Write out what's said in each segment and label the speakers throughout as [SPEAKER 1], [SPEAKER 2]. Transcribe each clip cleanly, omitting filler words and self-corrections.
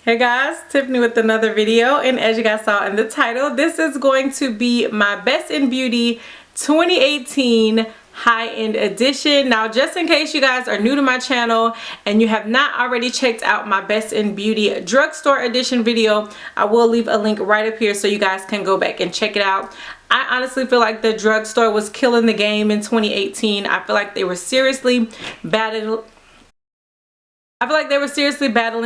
[SPEAKER 1] Hey guys, Tiffany with another video, and as you guys saw in the title, this is going to be my Best in Beauty 2018 high-end edition. Now, just in case you guys are new to my channel and you have not already checked out my Best in Beauty drugstore edition video, I will leave a link right up here so you guys can go back and check it out. I honestly feel like the drugstore was killing the game in 2018. I feel like they were seriously battling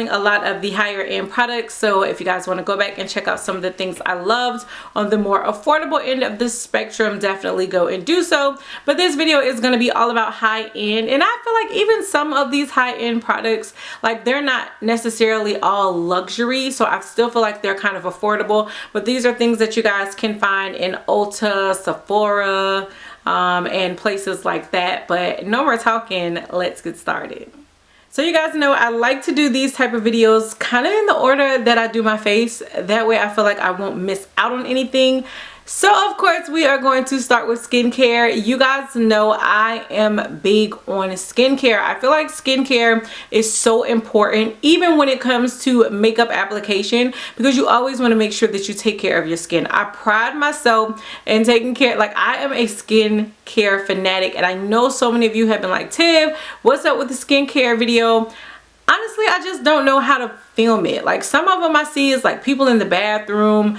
[SPEAKER 1] a lot of the higher end products. So if you guys want to go back and check out some of the things I loved on the more affordable end of the spectrum, definitely go and do so. But this video is going to be all about high end, and I feel like even some of these high end products, like, they're not necessarily all luxury, so I still feel like they're kind of affordable. But these are things that you guys can find in Ulta, Sephora, and places like that. But no more talking, let's get started. So you guys know I like to do these type of videos kind of in the order that I do my face. That way I feel like I won't miss out on anything. So of course we are going to start with skincare. You guys know I am big on skincare. I feel like skincare is so important even when it comes to makeup application, because you always want to make sure that you take care of your skin. I pride myself in taking care, like, I am a skincare fanatic, and I know so many of you have been like, Tiff, what's up with the skincare video? Honestly, I just don't know how to film it. Like, some of them I see is like people in the bathroom.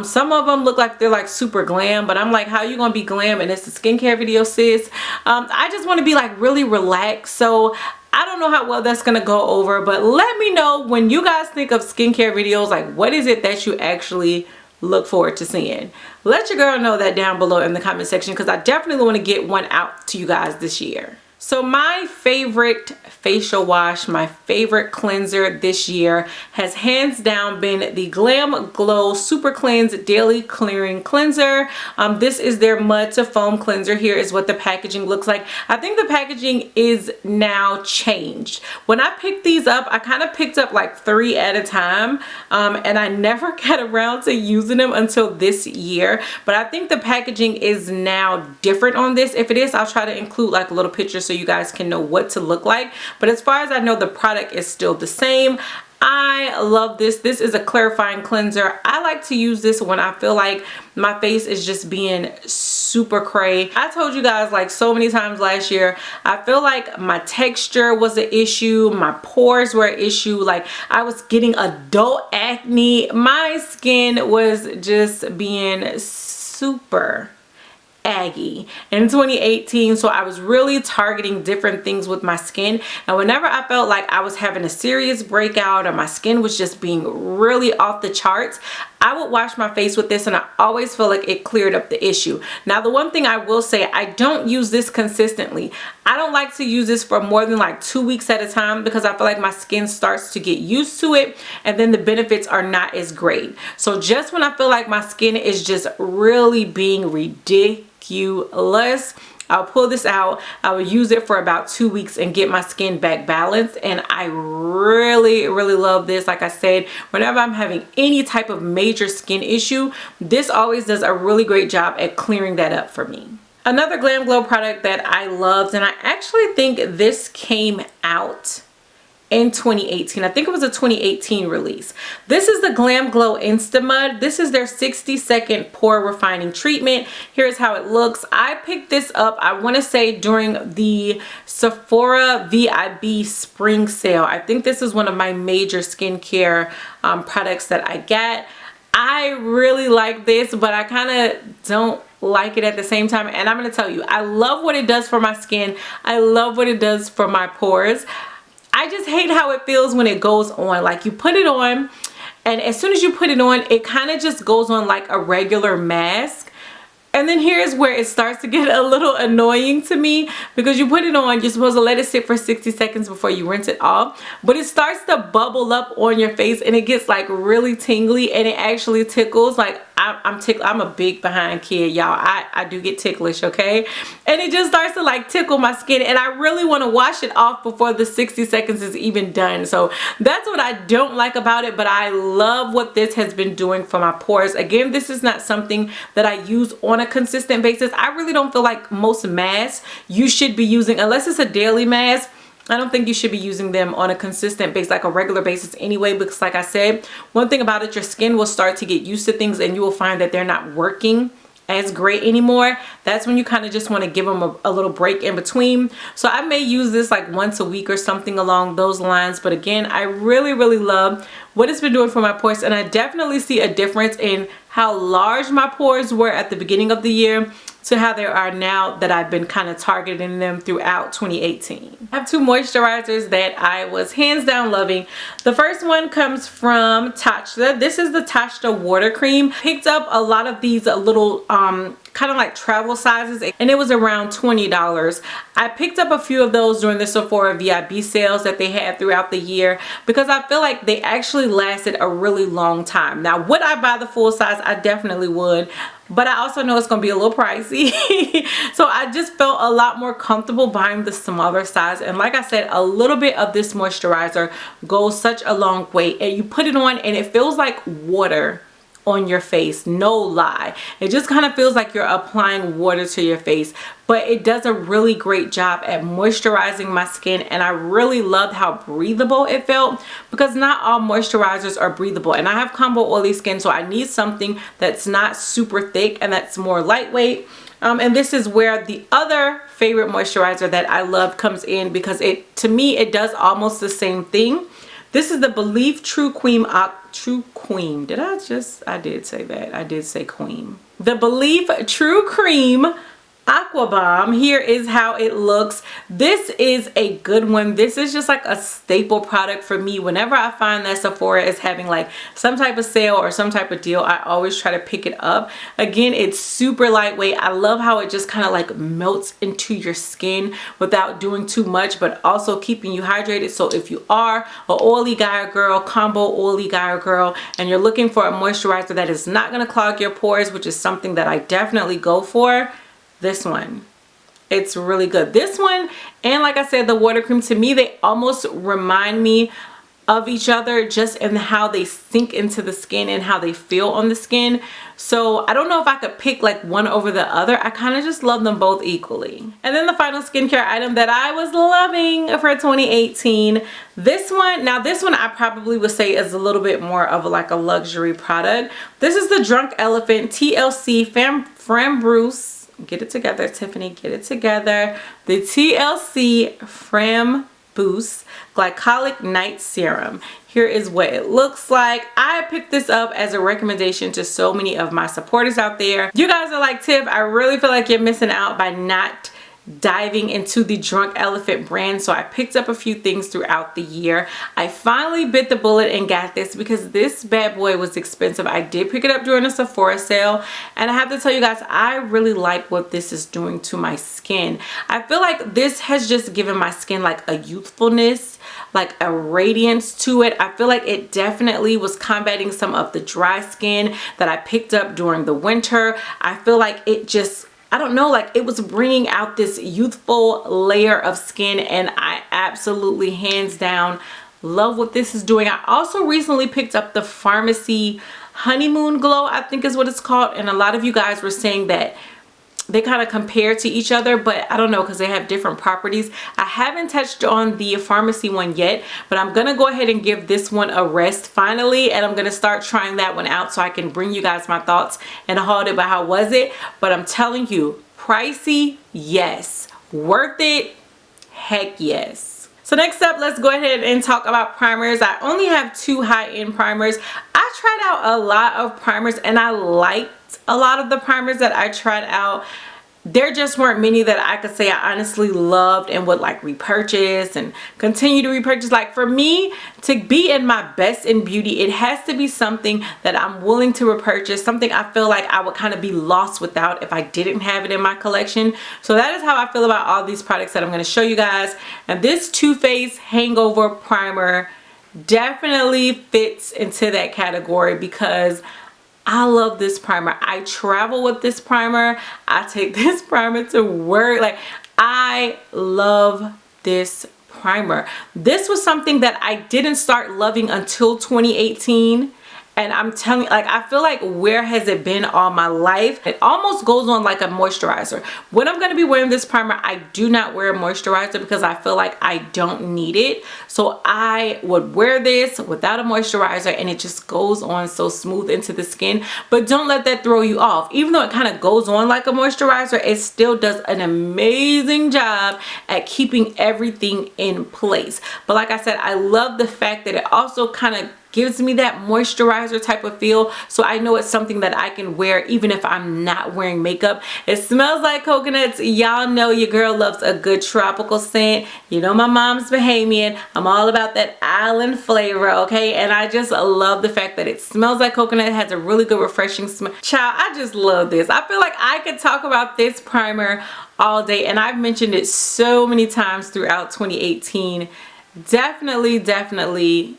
[SPEAKER 1] Some of them look like they're like super glam, but I'm like, how you gonna be glam and it's a skincare video, sis? I just want to be like really relaxed. So I don't know how well that's gonna go over, but let me know when you guys think of skincare videos, like, what is it that you actually look forward to seeing? Let your girl know that down below in the comment section, because I definitely want to get one out to you guys this year. So my favorite facial wash, my favorite cleanser this year has hands down been the Glam Glow Super Cleanse Daily Clearing Cleanser. This is their mud to foam cleanser. Here is what the packaging looks like. I think the packaging is now changed. When I picked these up, I kind of picked up like 3 at a time, and I never got around to using them until this year. But I think the packaging is now different on this. If it is, I'll try to include like a little picture so you guys can know what to look like. But as far as I know, the product is still the same. I love this. This is a clarifying cleanser. I like to use this when I feel like my face is just being super cray. I told you guys like so many times last year, I feel like my texture was an issue, my pores were an issue, like I was getting adult acne. My skin was just being super aggy in 2018, so I was really targeting different things with my skin, and whenever I felt like I was having a serious breakout or my skin was just being really off the charts, I would wash my face with this, and I always feel like it cleared up the issue. Now, the one thing I will say, I don't use this consistently. I don't like to use this for more than like 2 weeks at a time, because I feel like my skin starts to get used to it, and then the benefits are not as great. So just when I feel like my skin is just really being ridiculous, I'll pull this out. I will use it for about 2 weeks and get my skin back balanced, and I really love this. Like I said, whenever I'm having any type of major skin issue, this always does a really great job at clearing that up for me. Another Glam Glow product that I loved, and I actually think this came out in 2018. I think it was a 2018 release. This is the Glam Glow Insta Mud. This is their 60-second pore refining treatment. Here's how it looks. I picked this up, I want to say, during the Sephora VIB spring sale. I think this is one of my major skincare products that I get. I really like this, but I kind of don't like it at the same time, and I'm going to tell you, I love what it does for my skin. I love what it does for my pores. I just hate how it feels when it goes on. Like, you put it on, and as soon as you put it on, it kind of just goes on like a regular mask. And then here's where it starts to get a little annoying to me, because you put it on, you're supposed to let it sit for 60 seconds before you rinse it off, but it starts to bubble up on your face, and it gets like really tingly, and it actually tickles. Like, I'm a big behind kid, y'all. I do get ticklish, okay? And it just starts to like tickle my skin, and I really want to wash it off before the 60 seconds is even done. So that's what I don't like about it, but I love what this has been doing for my pores. Again, this is not something that I use on a consistent basis. I really don't feel like most masks you should be using, unless it's a daily mask, I don't think you should be using them on a consistent basis, like a regular basis anyway, because like I said, one thing about it, your skin will start to get used to things and you will find that they're not working as great anymore. That's when you kind of just want to give them a little break in between. So I may use this like once a week or something along those lines. But again, I really love what it's been doing for my pores, and I definitely see a difference in how large my pores were at the beginning of the year to how they are now that I've been kind of targeting them throughout 2018. I have two moisturizers that I was hands down loving. The first one comes from Tatcha. This is the Tatcha water cream. Picked up a lot of these little kind of like travel sizes, and it was around $20. I picked up a few of those during the Sephora VIB sales that they had throughout the year because I feel like they actually lasted a really long time. Now, would I buy the full size? I definitely would, but I also know it's going to be a little pricey. So I just felt a lot more comfortable buying the smaller size. And like I said, a little bit of this moisturizer goes such a long way, and you put it on and it feels like water on your face, no lie. It just kind of feels like you're applying water to your face, but it does a really great job at moisturizing my skin, and I really loved how breathable it felt, because not all moisturizers are breathable, and I have combo oily skin, so I need something that's not super thick and that's more lightweight. And this is where the other favorite moisturizer that I love comes in, because to me it does almost the same thing. This is the Believe True Cream. I did say that. I did say cream. The Believe True Cream Aqua Bomb. Here is how it looks. This is a good one. This is just like a staple product for me. Whenever I find that Sephora is having like some type of sale or some type of deal, I always try to pick it up. Again, it's super lightweight. I love how it just kind of like melts into your skin without doing too much, but also keeping you hydrated. So if you are an oily guy or girl, combo oily guy or girl, and you're looking for a moisturizer that is not going to clog your pores, which is something that I definitely go for, this one, it's really good. This one, and like I said, the water cream, to me they almost remind me of each other, just in how they sink into the skin and how they feel on the skin. So I don't know if I could pick like one over the other. I kind of just love them both equally. And then the final skincare item that I was loving for 2018, this one. Now this one I probably would say is a little bit more of like a luxury product. This is the Drunk Elephant TLC Framboos. Get it together, Tiffany, get it together. The TLC Framboos Glycolic Night Serum. Here is what it looks like. I picked this up as a recommendation to so many of my supporters out there. You guys are like, Tiff, I really feel like you're missing out by not diving into the Drunk Elephant brand. So I picked up a few things throughout the year. I finally bit the bullet and got this because this bad boy was expensive. I did pick it up during a Sephora sale, and I have to tell you guys, I really like what this is doing to my skin. I feel like this has just given my skin like a youthfulness, like a radiance to it. I feel like it definitely was combating some of the dry skin that I picked up during the winter. I feel like it just, I don't know, like it was bringing out this youthful layer of skin, and I absolutely hands down love what this is doing. I also recently picked up the Pharmacy Honeymoon Glow, I think is what it's called, and a lot of you guys were saying that they kind of compare to each other, but I don't know, because they have different properties. I haven't touched on the pharmacy one yet, but I'm gonna go ahead and give this one a rest finally, and I'm gonna start trying that one out so I can bring you guys my thoughts and hold it. But how was it? But I'm telling you, pricey, yes. Worth it, heck yes. So next up, let's go ahead and talk about primers. I only have two high-end primers. I tried out a lot of primers, and I liked a lot of the primers that I tried out. There just weren't many that I could say I honestly loved and would like repurchase and continue to repurchase. Like for me to be in my best in beauty, it has to be something that I'm willing to repurchase, something I feel like I would kind of be lost without if I didn't have it in my collection. So that is how I feel about all these products that I'm going to show you guys. And this Too Faced Hangover Primer definitely fits into that category because I love this primer. I travel with this primer. I take this primer to work. Like, I love this primer. This was something that I didn't start loving until 2018. And I'm telling you, like, I feel like where has it been all my life? It almost goes on like a moisturizer. When I'm going to be wearing this primer, I do not wear a moisturizer because I feel like I don't need it. So I would wear this without a moisturizer and it just goes on so smooth into the skin. But don't let that throw you off. Even though it kind of goes on like a moisturizer, it still does an amazing job at keeping everything in place. But like I said, I love the fact that it also kind of gives me that moisturizer type of feel, so I know it's something that I can wear even if I'm not wearing makeup. It smells like coconuts. Y'all know your girl loves a good tropical scent. You know my mom's Bahamian. I'm all about that island flavor, okay? And I just love the fact that it smells like coconut. It has a really good refreshing smell. Child, I just love this. I feel like I could talk about this primer all day, and I've mentioned it so many times throughout 2018. Definitely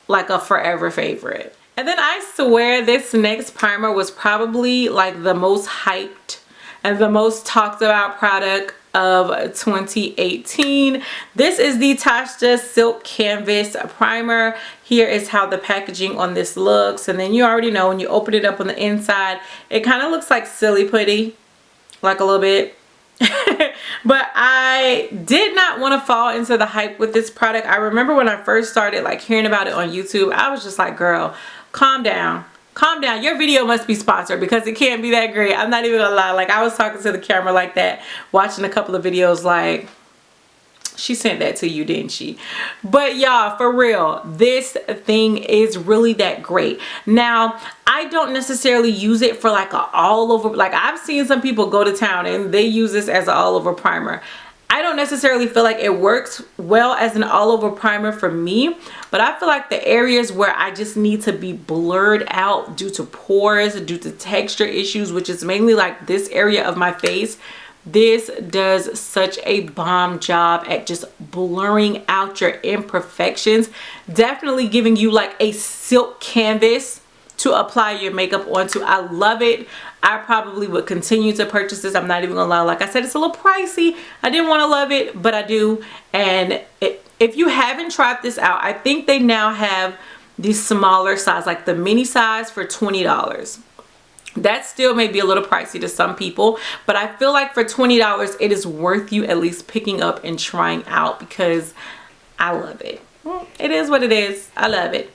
[SPEAKER 1] like a forever favorite. And then I swear this next primer was probably like the most hyped and the most talked about product of 2018. This is the Tatcha Silk Canvas Primer. Here is how the packaging on this looks, and then you already know when you open it up on the inside, it kind of looks like silly putty, like a little bit. But I did not want to fall into the hype with this product. I remember when I first started like hearing about it on YouTube, I was just like, girl, calm down. Calm down. Your video must be sponsored because it can't be that great. I'm not even gonna lie. Like, I was talking to the camera like that, watching a couple of videos like, she sent that to you, didn't she? But y'all, for real, this thing is really that great. Now, I don't necessarily use it for like a all over, like I've seen some people go to town and they use this as an all over primer. I don't necessarily feel like it works well as an all over primer for me, but I feel like the areas where I just need to be blurred out due to pores, due to texture issues, which is mainly like this area of my face, this does such a bomb job at just blurring out your imperfections, definitely giving you like a silk canvas to apply your makeup onto. I love it. I probably would continue to purchase this. I'm not even gonna lie. Like I said, it's a little pricey. I didn't want to love it, but I do. And if you haven't tried this out, I think they now have the smaller size, like the mini size, for $20. That still may be a little pricey to some people, but I feel like for $20 it is worth you at least picking up and trying out because I love it. It is what it is. I love it.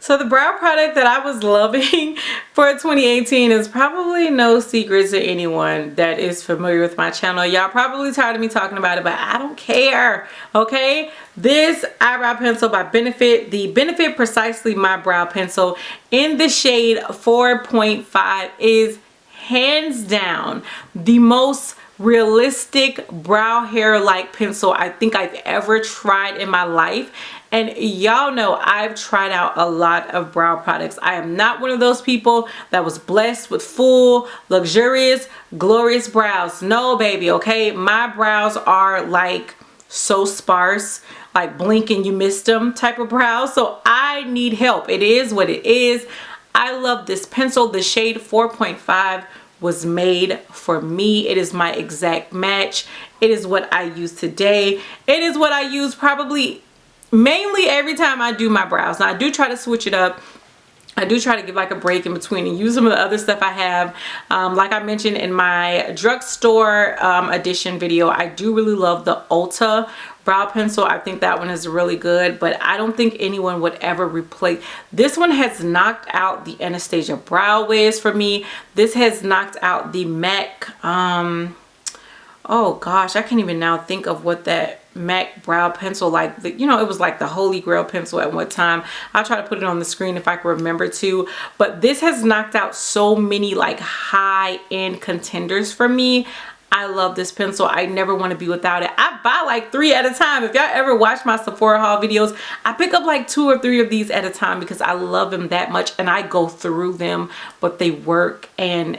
[SPEAKER 1] So the brow product that I was loving for 2018 is probably no secret to anyone that is familiar with my channel. Y'all probably tired of me talking about it, but I don't care, okay? This eyebrow pencil by Benefit, the Benefit Precisely My Brow Pencil in the shade 4.5 is hands down the most realistic brow hair like pencil I think I've ever tried in my life. And y'all know I've tried out a lot of brow products. I am not one of those people that was blessed with full, luxurious, glorious brows. No, baby, okay? My brows are like so sparse, like blink and you missed them type of brows. So I need help. It is what it is. I love this pencil. The shade 4.5 was made for me. It is my exact match. It is what I use today. It is what I use probably mainly every time I do my brows. Now I do try to switch it up. I do try to give like a break in between and use some of the other stuff I have. Like I mentioned in my drugstore edition video, I do really love the Ulta brow pencil. I think that one is really good, but I don't think anyone would ever replace. This one has knocked out the Anastasia Brow Wiz for me. This has knocked out the MAC, oh gosh, I can't even now think of what that MAC brow pencil, like you know, it was like the holy grail pencil at one time. I'll try to put it on the screen if I can remember to, but this has knocked out so many like high-end contenders for me. I love this pencil. I never want to be without it. I buy like 3 at a time. If y'all ever watch my Sephora haul videos, I pick up like 2 or 3 of these at a time because I love them that much and I go through them, but they work. And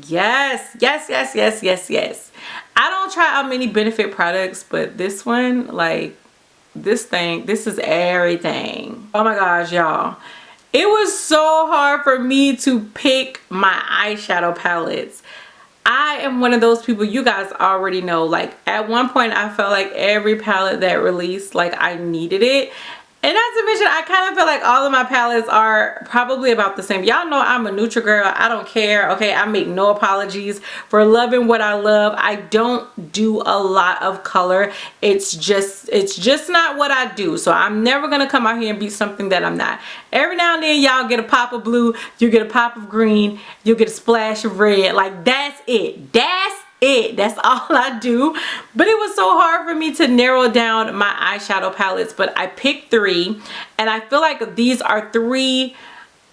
[SPEAKER 1] yes, yes, yes, yes, yes, yes. I don't try out many Benefit products, but this one, like this thing, this is everything. Oh my gosh, y'all. It was so hard for me to pick my eyeshadow palettes. I am one of those people, you guys already know, like at one point I felt like every palette that released, like I needed it. And not to mention, I kind of feel like all of my palettes are probably about the same. Y'all know I'm a neutral girl. I don't care. Okay, I make no apologies for loving what I love. I don't do a lot of color. It's just not what I do. So I'm never gonna come out here and be something that I'm not. Every now and then, y'all get a pop of blue, you get a pop of green, you get a splash of red. Like, that's it. That's all I do. But it was so hard for me to narrow down my eyeshadow palettes, but I picked 3, and I feel like these are 3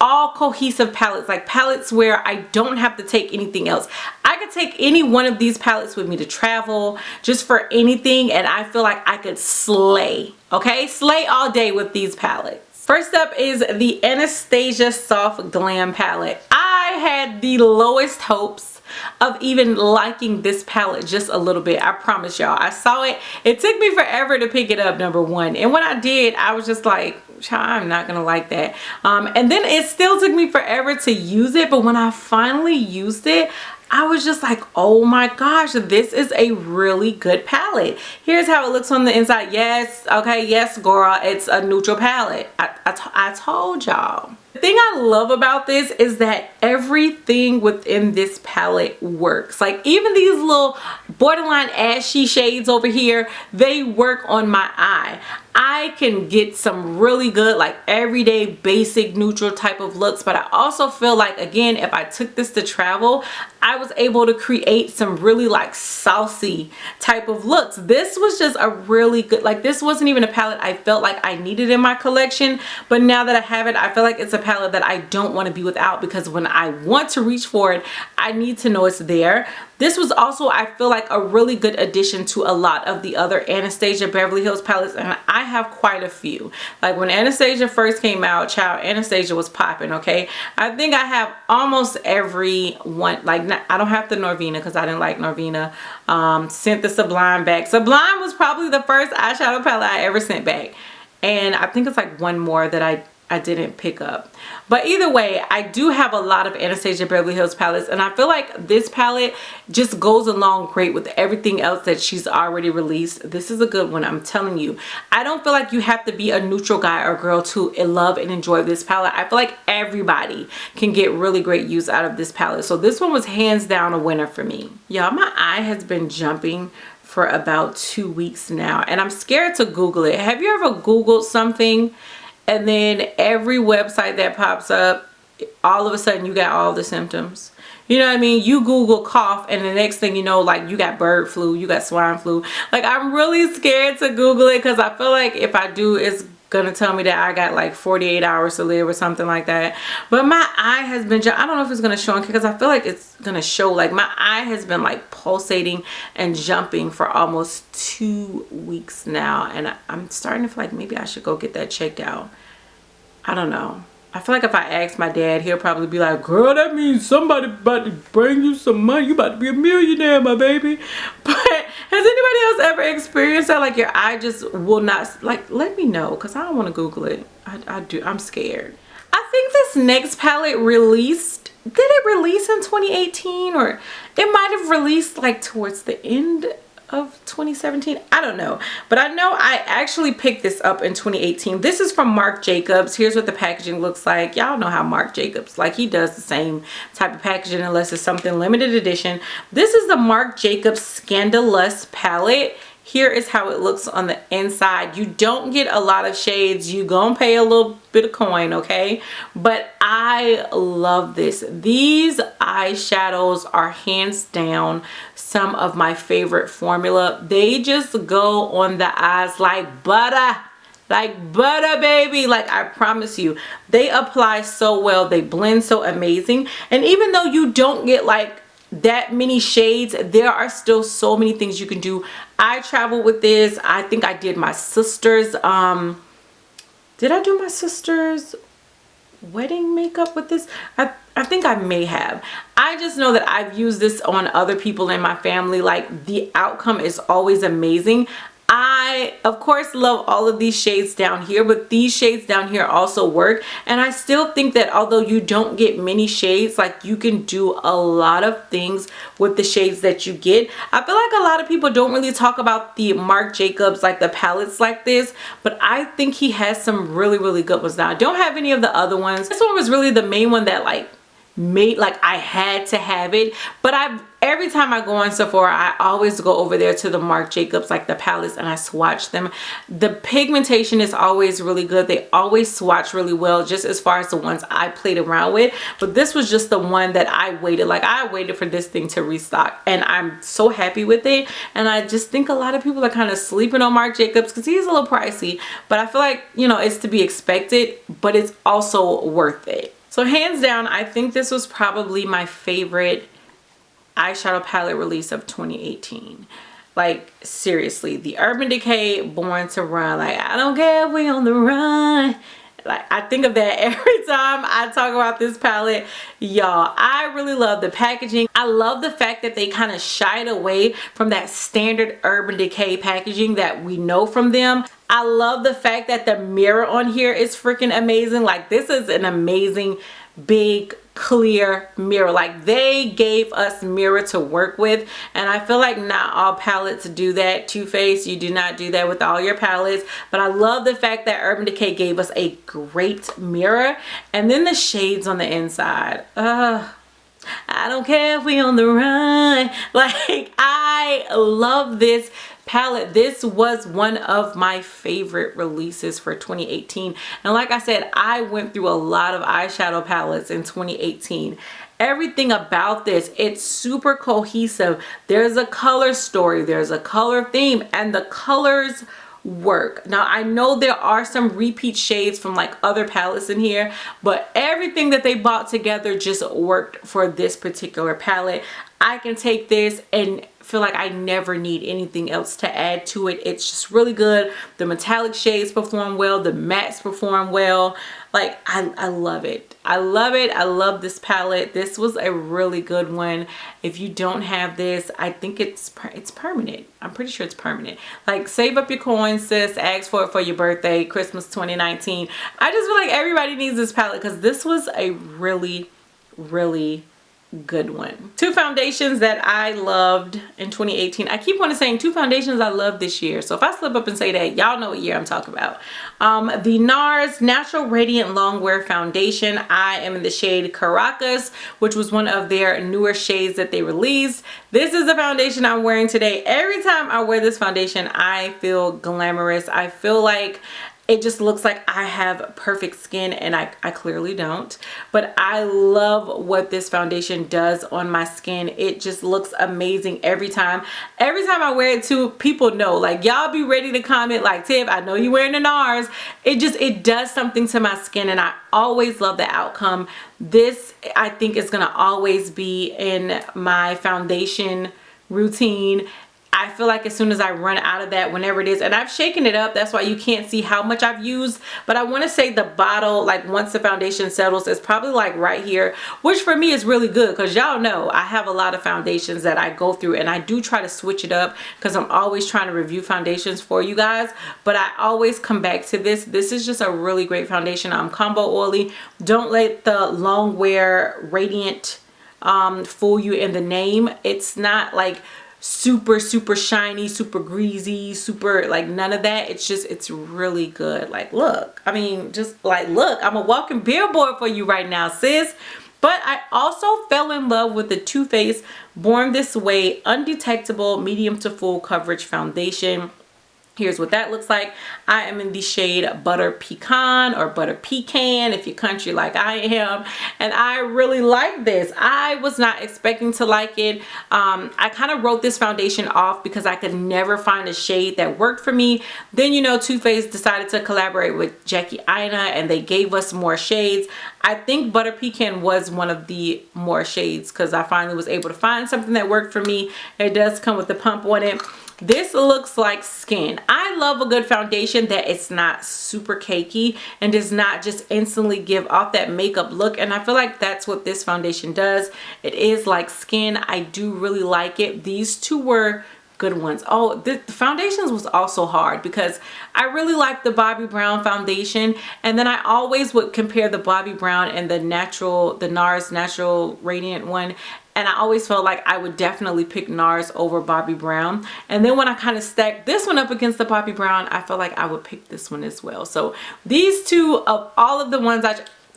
[SPEAKER 1] all cohesive palettes, like palettes where I don't have to take anything else. I could take any one of these palettes with me to travel, just for anything, and I feel like I could slay. Okay, slay all day with these palettes. First up is the Anastasia Soft Glam palette. I had the lowest hopes of even liking this palette just a little bit. I promise y'all. I saw it. It took me forever to pick it up, number one. And when I did, I was just like, I'm not gonna like that. And then it still took me forever to use it. But when I finally used it, I was just like, oh my gosh, this is a really good palette. Here's how it looks on the inside. Yes, okay, yes, girl, it's a neutral palette. I told y'all. The thing I love about this is that everything within this palette works. Like, even these little borderline ashy shades over here, they work on my eye. I can get some really good, like, everyday basic neutral type of looks, but I also feel like, again, if I took this to travel, I was able to create some really like saucy type of looks. This was just a really good, like, this wasn't even a palette I felt like I needed in my collection, but now that I have it, I feel like it's a palette that I don't want to be without, because when I want to reach for it, I need to know it's there. This was also, I feel like, a really good addition to a lot of the other Anastasia Beverly Hills palettes, and I have quite a few. Like, when Anastasia first came out, child, Anastasia was popping, okay? I think I have almost every one. Like, I don't have the Norvina because I didn't like Norvina. Sent the Sublime back. Sublime was probably the first eyeshadow palette I ever sent back. And I think it's like one more that I didn't pick up. But either way, I do have a lot of Anastasia Beverly Hills palettes, and I feel like this palette just goes along great with everything else that she's already released. This is a good one, I'm telling you. I don't feel like you have to be a neutral guy or girl to love and enjoy this palette. I feel like everybody can get really great use out of this palette. So this one was hands down a winner for me. Y'all, my eye has been jumping for about 2 weeks now, and I'm scared to Google it. Have you ever Googled something and then every website that pops up, all of a sudden you got all the symptoms? You know what I mean? You Google cough and the next thing you know, like, you got bird flu, you got swine flu. Like, I'm really scared to Google it because I feel like if I do, it's gonna tell me that I got like 48 hours to live or something like that. But my eye has been, I don't know if it's gonna show, because I feel like it's gonna show, like, my eye has been like pulsating and jumping for almost 2 weeks now, and I'm starting to feel like maybe I should go get that checked out. I don't know. I feel like if I ask my dad, he'll probably be like, girl, that means somebody about to bring you some money. You about to be a millionaire, my baby. But has anybody else ever experienced that? Like, your eye just will not, like, let me know, because I don't want to Google it. I'm scared. I think this next palette released, did it release in 2018? Or it might have released like towards the end of 2017. I don't know, but I know I actually picked this up in 2018. This is from Marc Jacobs. Here's what the packaging looks like. Y'all know how Marc Jacobs, like, he does the same type of packaging unless it's something limited edition. This is the Marc Jacobs Scandalous palette. Here is how it looks on the inside. You don't get a lot of shades. You gonna pay a little bit of coin, okay? But I love this. These eyeshadows are hands down some of my favorite formula. They just go on the eyes like butter. Like butter, baby. Like, I promise you, they apply so well. They blend so amazing. And even though you don't get like that many shades, there are still so many things you can do. I travel with this. I think I did my sister's did I do my sister's wedding makeup with this? I think I may have. I just know that I've used this on other people in my family. Like, the outcome is always amazing. I of course love all of these shades down here, but these shades down here also work. And I still think that although you don't get many shades, like you can do a lot of things with the shades that you get. I feel like a lot of people don't really talk about the Marc Jacobs, like the palettes like this, but I think he has some really good ones. Now I don't have any of the other ones. This one was really the main one that like made like I had to have it. But every time I go on Sephora, I always go over there to the Marc Jacobs, like the palettes, and I swatch them. The pigmentation is always really good. They always swatch really well, just as far as the ones I played around with. But this was just the one that I waited, like I waited for this thing to restock, and I'm so happy with it. And I just think a lot of people are kind of sleeping on Marc Jacobs because he's a little pricey, but I feel like, you know, it's to be expected, but it's also worth it. So hands down, I think this was probably my favorite eyeshadow palette release of 2018. Like seriously, the Urban Decay Born to Run. Like I don't care if we on the run. Like I think of that every time I talk about this palette. Y'all, I really love the packaging. I love the fact that they kind of shied away from that standard Urban Decay packaging that we know from them. I love the fact that the mirror on here is freaking amazing. Like this is an amazing big clear mirror. Like they gave us mirror to work with, and I feel like not all palettes do that. Too Faced, you do not do that with all your palettes, but I love the fact that Urban Decay gave us a great mirror. And then the shades on the inside, I don't care if we on the run. Like I love this palette. This was one of my favorite releases for 2018. And like I said, I went through a lot of eyeshadow palettes in 2018. Everything about this, it's super cohesive. There's a color story, there's a color theme, and the colors work. Now I know there are some repeat shades from like other palettes in here, but everything that they bought together just worked for this particular palette. I can take this and feel like I never need anything else to add to it. It's just really good. The metallic shades perform well, the mattes perform well. Like I love it. I love it. I love this palette. This was a really good one. If you don't have this, I think it's permanent. I'm pretty sure it's permanent. Like save up your coins, sis. Ask for it for your birthday, Christmas 2019. I just feel like everybody needs this palette because this was a really good one. Two foundations that I loved in 2018. I keep on saying two foundations I loved this year. So if I slip up and say that, y'all know what year I'm talking about. The NARS Natural Radiant Longwear Foundation. I am in the shade Caracas, which was one of their newer shades that they released. This is the foundation I'm wearing today. Every time I wear this foundation, I feel glamorous. I feel like it just looks like I have perfect skin, and I clearly don't. But I love what this foundation does on my skin. It just looks amazing every time. Every time I wear it too, people know. Like y'all be ready to comment like, Tiff, I know you're wearing the NARS. It does something to my skin, and I always love the outcome. This I think is gonna always be in my foundation routine. I feel like as soon as I run out of that, whenever it is, and I've shaken it up, that's why you can't see how much I've used, but I want to say the bottle, like once the foundation settles, is probably like right here, which for me is really good because y'all know I have a lot of foundations that I go through, and I do try to switch it up because I'm always trying to review foundations for you guys, but I always come back to this. This is just a really great foundation. Combo oily. Don't let the long wear radiant fool you in the name. It's not like super shiny, super greasy, super like none of that. It's just, it's really good. Like look, I mean, just like look, I'm a walking billboard for you right now, sis. But I also fell in love with the Too Faced Born This Way Undetectable Medium to Full Coverage Foundation. Here's what that looks like. I am in the shade Butter Pecan, or Butter Pecan if you're country like I am, and I really like this. I was not expecting to like it. I kind of wrote this foundation off because I could never find a shade that worked for me. Then, you know, Too Faced decided to collaborate with Jackie Aina, and they gave us more shades. I think Butter Pecan was one of the more shades because I finally was able to find something that worked for me. It does come with the pump on it. This looks like skin. I love a good foundation that it's not super cakey and does not just instantly give off that makeup look, and I feel like that's what this foundation does. It is like skin. I do really like it. These two were good ones. Oh, the foundations was also hard because I really like the Bobbi Brown foundation, and then I always would compare the Bobbi Brown and the NARS Natural Radiant one, and I always felt like I would definitely pick NARS over Bobbi Brown. And then when I kind of stacked this one up against the Bobbi Brown, I felt like I would pick this one as well. So these two of all of the ones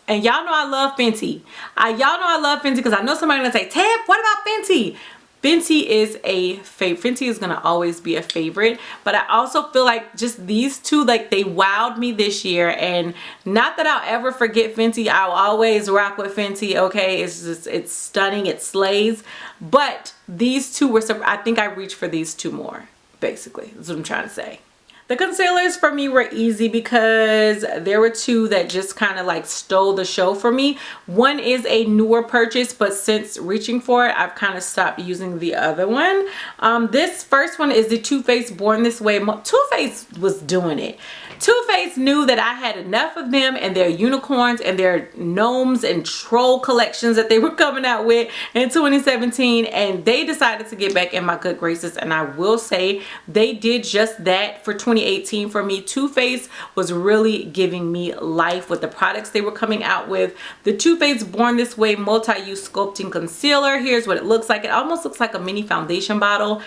[SPEAKER 1] and y'all know I love Fenty. Y'all know I love Fenty because I know somebody gonna say, Tab, what about Fenty? Fenty is a favorite. Fenty is gonna always be a favorite, but I also feel like just these two, like they wowed me this year. And not that I'll ever forget Fenty, I'll always rock with Fenty. Okay, it's stunning, it slays. But these two were, I think I reached for these two more, basically. That's what I'm trying to say. The concealers for me were easy because there were two that just kind of like stole the show for me. One is a newer purchase, but since reaching for it, I've kind of stopped using the other one. This first one is the Too Faced Born This Way. Too Faced was doing it. Too Faced knew that I had enough of them and their unicorns and their gnomes and troll collections that they were coming out with in 2017, and they decided to get back in my good graces, and I will say they did just that for 2018 for me. Too Faced was really giving me life with the products they were coming out with. The Too Faced Born This Way Multi-Use Sculpting Concealer. Here's what it looks like. It almost looks like a mini foundation bottle.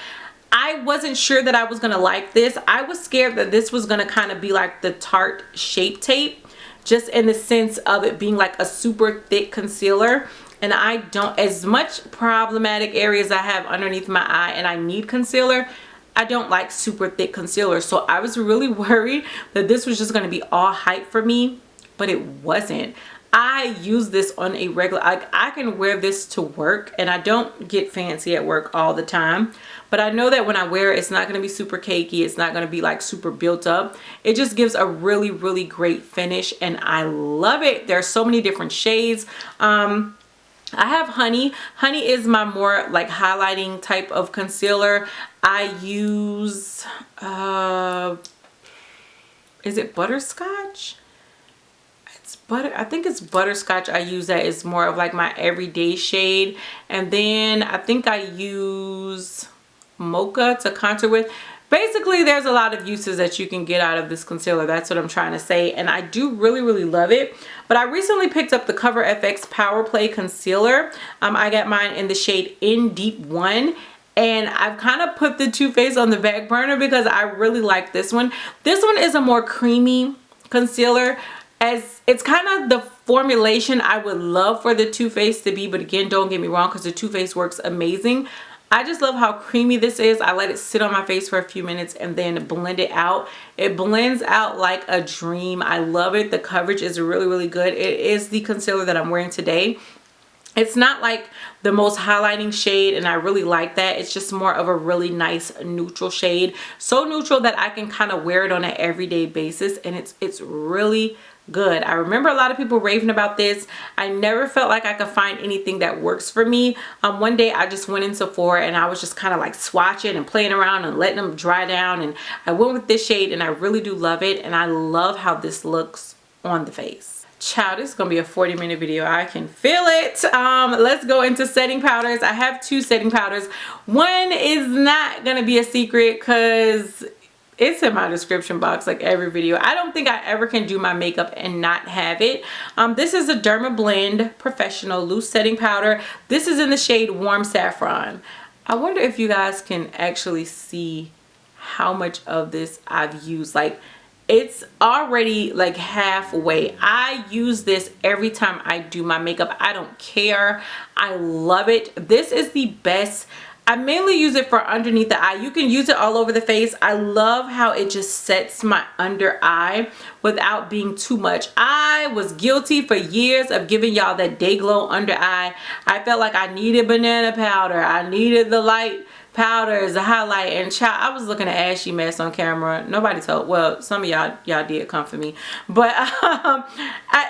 [SPEAKER 1] I wasn't sure that I was gonna like this. I was scared that this was gonna kind of be like the Tarte Shape Tape, just in the sense of it being like a super thick concealer. And I don't, as much problematic areas I have underneath my eye and I need concealer, I don't like super thick concealer. So I was really worried that this was just gonna be all hype for me, but it wasn't. I use this on a regular, I can wear this to work, and I don't get fancy at work all the time, but I know that when I wear it, it's not going to be super cakey. It's not going to be like super built up. It just gives a really, really great finish, and I love it. There are so many different shades. I have Honey. Honey is my more like highlighting type of concealer. I use, is it Butterscotch? I think it's Butterscotch. I use that as more of like my everyday shade, and then I think I use Mocha to contour with. Basically, there's a lot of uses that you can get out of this concealer. That's what I'm trying to say, and I do really, really love it. But I recently picked up the Cover FX Power Play Concealer. I got mine in the shade In Deep 1. And I've kind of put the Too Faced on the back burner because I really like this one. This one is a more creamy concealer. As it's kind of the formulation I would love for the Too Faced to be, but again, don't get me wrong, because the Too Faced works amazing. I just love how creamy this is. I let it sit on my face for a few minutes and then blend it out. It blends out like a dream. I love it. The coverage is really, really good. It is the concealer that I'm wearing today. It's not like the most highlighting shade, and I really like that. It's just more of a really nice neutral shade. So neutral that I can kind of wear it on an everyday basis, and it's really good. I remember a lot of people raving about this. I never felt like I could find anything that works for me. One day I just went in Sephora and I was just kind of like swatching and playing around and letting them dry down, and I went with this shade, and I really do love it, and I love how this looks on the face. Child, this is gonna be a 40-minute video. I can feel it. Let's go into setting powders. I have two setting powders. One is not gonna be a secret because it's in my description box like every video. I don't think I ever can do my makeup and not have it. This is a DermaBlend Professional Loose Setting Powder. This is in the shade Warm Saffron. I wonder if you guys can actually see how much of this I've used. Like, it's already like halfway. I use this every time I do my makeup. I don't care. I love it. This is the best. I mainly use it for underneath the eye. You can use it all over the face. I love how it just sets my under eye without being too much. I was guilty for years of giving y'all that day glow under eye. I felt like I needed banana powder. I needed the light powders, the highlight, and child, I was looking at ashy mess on camera. Nobody told, well, some of y'all did come for me, but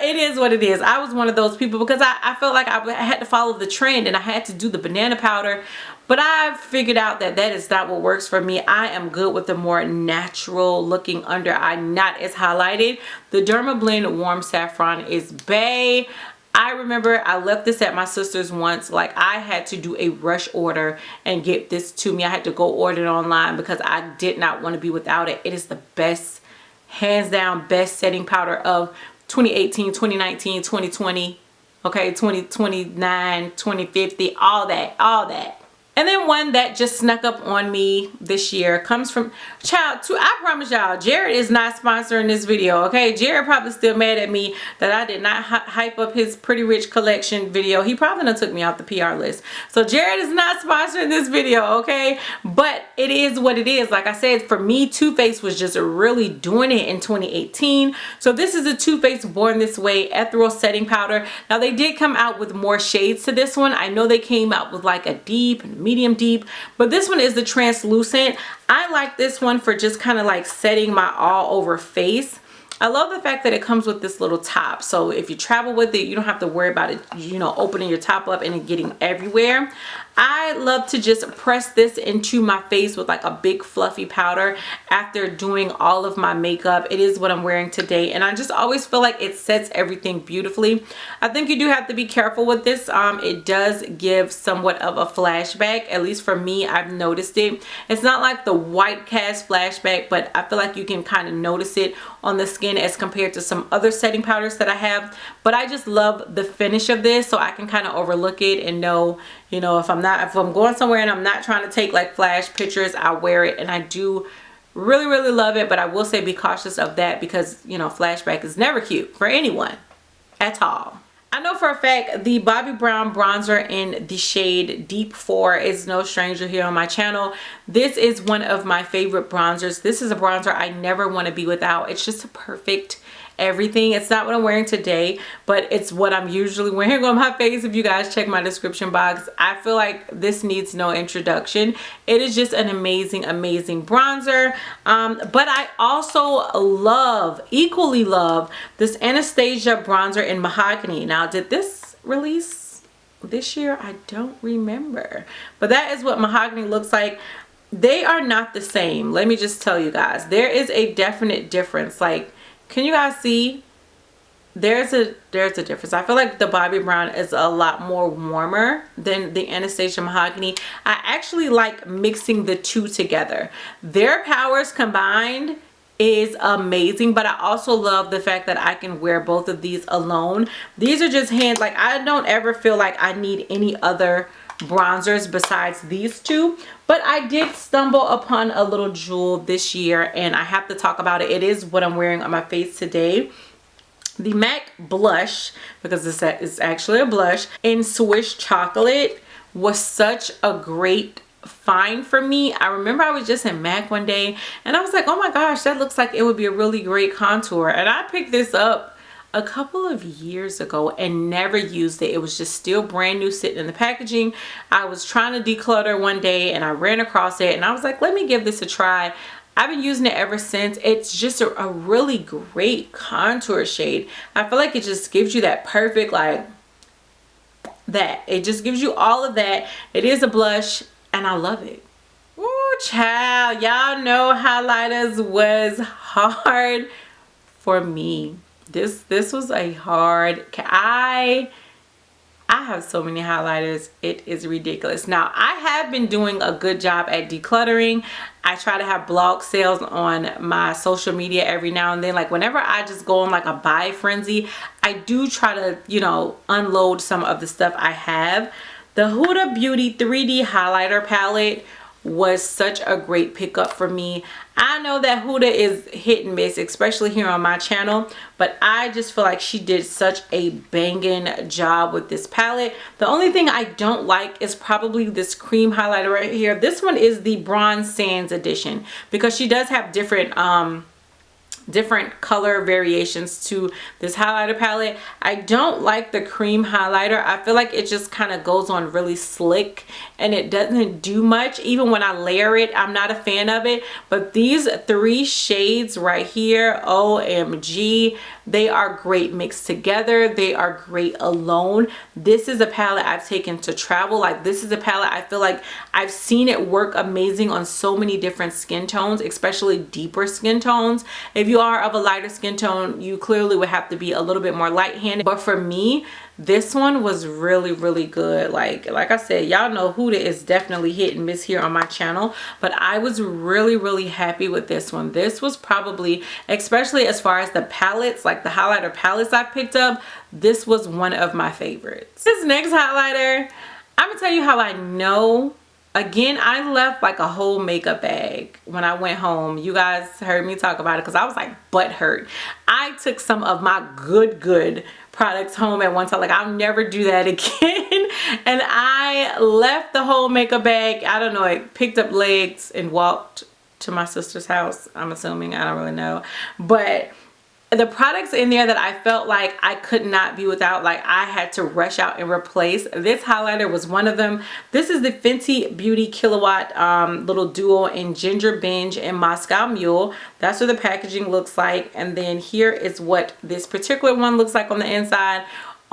[SPEAKER 1] it is what it is. I was one of those people because I felt like I had to follow the trend and I had to do the banana powder, but I figured out that that is not what works for me. I am good with the more natural looking under eye, not as highlighted. The DermaBlend Warm Saffron is bae. I remember I left this at my sister's once. Like, I had to do a rush order and get this to me. I had to go order it online because I did not want to be without it. It is the best, hands down, best setting powder of 2018, 2019, 2020, okay, 2029, 2050, all that, all that. And then one that just snuck up on me this year comes from, I promise y'all, Jared is not sponsoring this video, okay? Jared probably still mad at me that I did not hype up his Pretty Rich collection video. He probably done took me off the PR list. So Jared is not sponsoring this video, okay? But it is what it is. Like I said, for me, Too Faced was just really doing it in 2018. So this is a Too Faced Born This Way Etheral setting powder. Now, they did come out with more shades to this one. I know they came out with like a deep, medium deep, but this one is the translucent. I like this one for just kind of like setting my all over face. I love the fact that it comes with this little top, so if you travel with it, you don't have to worry about it, you know, opening your top up and it getting everywhere. I love to just press this into my face with like a big fluffy powder after doing all of my makeup. It is what I'm wearing today, and I just always feel like it sets everything beautifully. I think you do have to be careful with this. It does give somewhat of a flashback, at least for me. I've noticed it. It's not like the white cast flashback, but I feel like you can kind of notice it on the skin as compared to some other setting powders that I have. But I just love the finish of this, so I can kind of overlook it and know, you know, if I'm going somewhere and I'm not trying to take like flash pictures, I wear it, and I do really love it. But I will say be cautious of that because, you know, flashback is never cute for anyone at all. I know for a fact the Bobbi Brown bronzer in the shade Deep 4 is no stranger here on my channel. This is one of my favorite bronzers. This is a bronzer I never want to be without. It's just a perfect everything. It's not what I'm wearing today, but it's what I'm usually wearing on my face. If you guys check my description box, I feel like this needs no introduction. It is just an amazing bronzer. But I also equally love this Anastasia bronzer in Mahogany. Now, did this release this year? I don't remember, but that is what Mahogany looks like. They are not the same. Let me just tell you guys, there is a definite difference. Like, can you guys see? There's a difference. I feel like the Bobbi Brown is a lot more warmer than the Anastasia Mahogany. I actually like mixing the two together. Their powers combined is amazing, but I also love the fact that I can wear both of these alone. These are just hands, like, I don't ever feel like I need any other bronzers besides these two. But I did stumble upon a little jewel this year, and I have to talk about it. It is what I'm wearing on my face today. The MAC blush, because it's actually a blush, in Swiss Chocolate was such a great find for me. I remember I was just in MAC one day and I was like, oh my gosh, that looks like it would be a really great contour. And I picked this up a couple of years ago and never used it. It was just still brand new sitting in the packaging. I was trying to declutter one day and I ran across it and I was like, let me give this a try. I've been using it ever since. It's just a really great contour shade. I feel like it just gives you that perfect, like, that. It just gives you all of that. It is a blush and I love it. Ooh, child, y'all know highlighters was hard for me. This was a hard, I have so many highlighters, it is ridiculous. Now, I have been doing a good job at decluttering. I try to have blog sales on my social media every now and then. Like, whenever I just go on like a buy frenzy, I do try to, you know, unload some of the stuff I have. The Huda Beauty 3D highlighter palette was such a great pickup for me. I know that Huda is hit and miss, especially here on my channel, but I just feel like she did such a banging job with this palette. The only thing I don't like is probably this cream highlighter right here. This one is the Bronze Sands edition because she does have different color variations to this highlighter palette. I don't like the cream highlighter. I feel like it just kind of goes on really slick and it doesn't do much. Even when I layer it, I'm not a fan of it. But these three shades right here, OMG, they are great mixed together. They are great alone. This is a palette I've taken to travel. Like, this is a palette I feel like I've seen it work amazing on so many different skin tones, especially deeper skin tones. If you are of a lighter skin tone, you clearly would have to be a little bit more light-handed. But for me, this one was really good. Like I said, y'all know Huda is definitely hit and miss here on my channel, but I was really happy with this one. This was probably, especially as far as the palettes, like the highlighter palettes I picked up, this was one of my favorites. This next highlighter, I'm gonna tell you how I know. Again, I left like a whole makeup bag when I went home. You guys heard me talk about it because I was like butthurt. I took some of my good products home at one time. Like, I'll never do that again. And I left the whole makeup bag. I don't know, I picked up legs and walked to my sister's house, I'm assuming. I don't really know. But the products in there that I felt like I could not be without, like I had to rush out and replace, this highlighter was one of them. This is the Fenty Beauty Kilowatt little duo in Ginger Binge and Moscow Mule. That's what the packaging looks like. And then here is what this particular one looks like on the inside.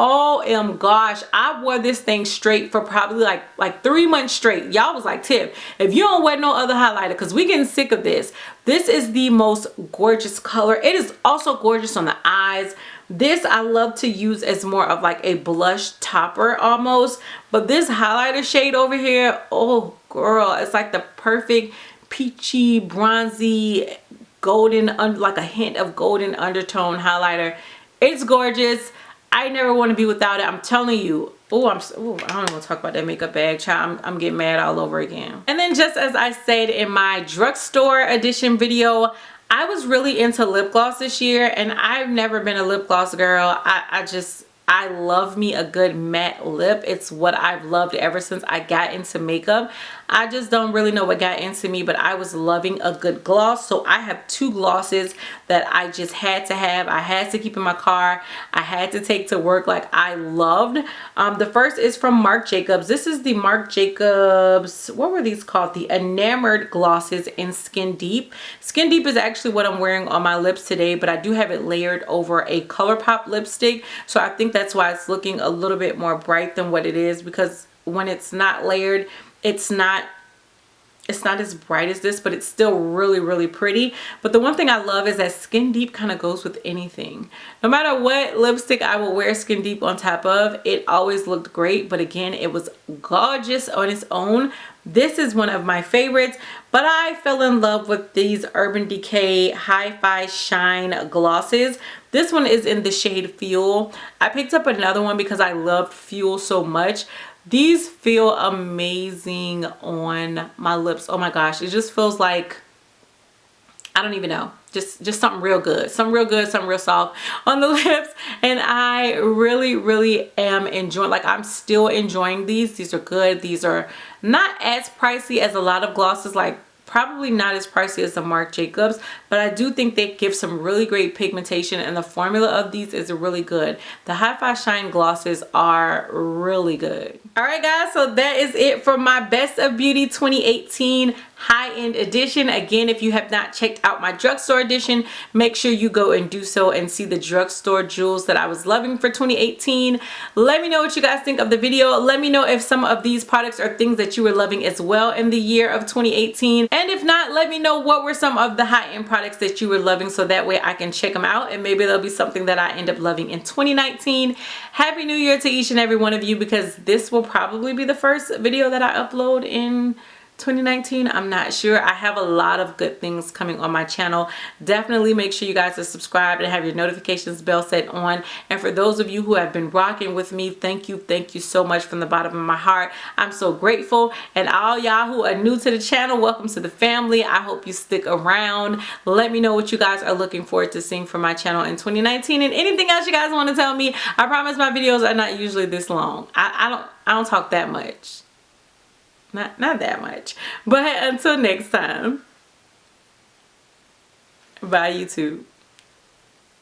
[SPEAKER 1] Oh gosh, I wore this thing straight for probably like 3 months straight. Y'all was like, Tiff, if you don't wear no other highlighter, because we getting sick of this. This is the most gorgeous color. It is also gorgeous on the eyes. This I love to use as more of like a blush topper almost. But this highlighter shade over here, oh girl, it's like the perfect peachy, bronzy, golden, like a hint of golden undertone highlighter. It's gorgeous. I never want to be without it. I'm telling you. I don't want to talk about that makeup bag, child. I'm getting mad all over again. And then, just as I said in my drugstore edition video, I was really into lip gloss this year, and I've never been a lip gloss girl. I love me a good matte lip. It's what I've loved ever since I got into makeup. I just don't really know what got into me, but I was loving a good gloss. So I have 2 glosses that I just had to have. I had to keep in my car. I had to take to work. Like, I loved. The first is from Marc Jacobs. This is the Marc Jacobs, what were these called? The Enamored Glosses in Skin Deep. Skin Deep is actually what I'm wearing on my lips today, but I do have it layered over a Colourpop lipstick. So I think that's why it's looking a little bit more bright than what it is, because when it's not layered, it's not as bright as this, but it's still really pretty. But the one thing I love is that Skin Deep kind of goes with anything. No matter what lipstick I will wear Skin Deep on top of, it always looked great. But again, it was gorgeous on its own. This is one of my favorites, but I fell in love with these Urban Decay Hi-Fi Shine glosses. This one is in the shade Fuel. I picked up another one because I loved Fuel so much. These feel amazing on my lips. Oh my gosh, it just feels like, I don't even know, just something real good, something real soft on the lips. And I really am enjoying, like, I'm still enjoying these. These are good. These are not as pricey as a lot of glosses, like probably not as pricey as the Marc Jacobs, but I do think they give some really great pigmentation, and the formula of these is really good. The Hi-Fi Shine glosses are really good. All right guys, so that is it for my Best of Beauty 2018 high-end edition. Again, if you have not checked out my drugstore edition, make sure you go and do so and see the drugstore jewels that I was loving for 2018. Let me know what you guys think of the video. Let me know if some of these products are things that you were loving as well in the year of 2018. And if not, let me know what were some of the high-end products that you were loving, so that way I can check them out and maybe there'll be something that I end up loving in 2019. Happy New Year to each and every one of you, because this will probably be the first video that I upload in 2019. I'm not sure. I have a lot of good things coming on my channel. Definitely make sure you guys are subscribed and have your notifications bell set on. And for those of you who have been rocking with me, thank you so much from the bottom of my heart. I'm so grateful. And all y'all who are new to the channel, welcome to the family. I hope you stick around. Let me know what you guys are looking forward to seeing from my channel in 2019, and anything else you guys want to tell me. I promise my videos are not usually this long. I don't talk that much. Not that much. But until next time, bye YouTube.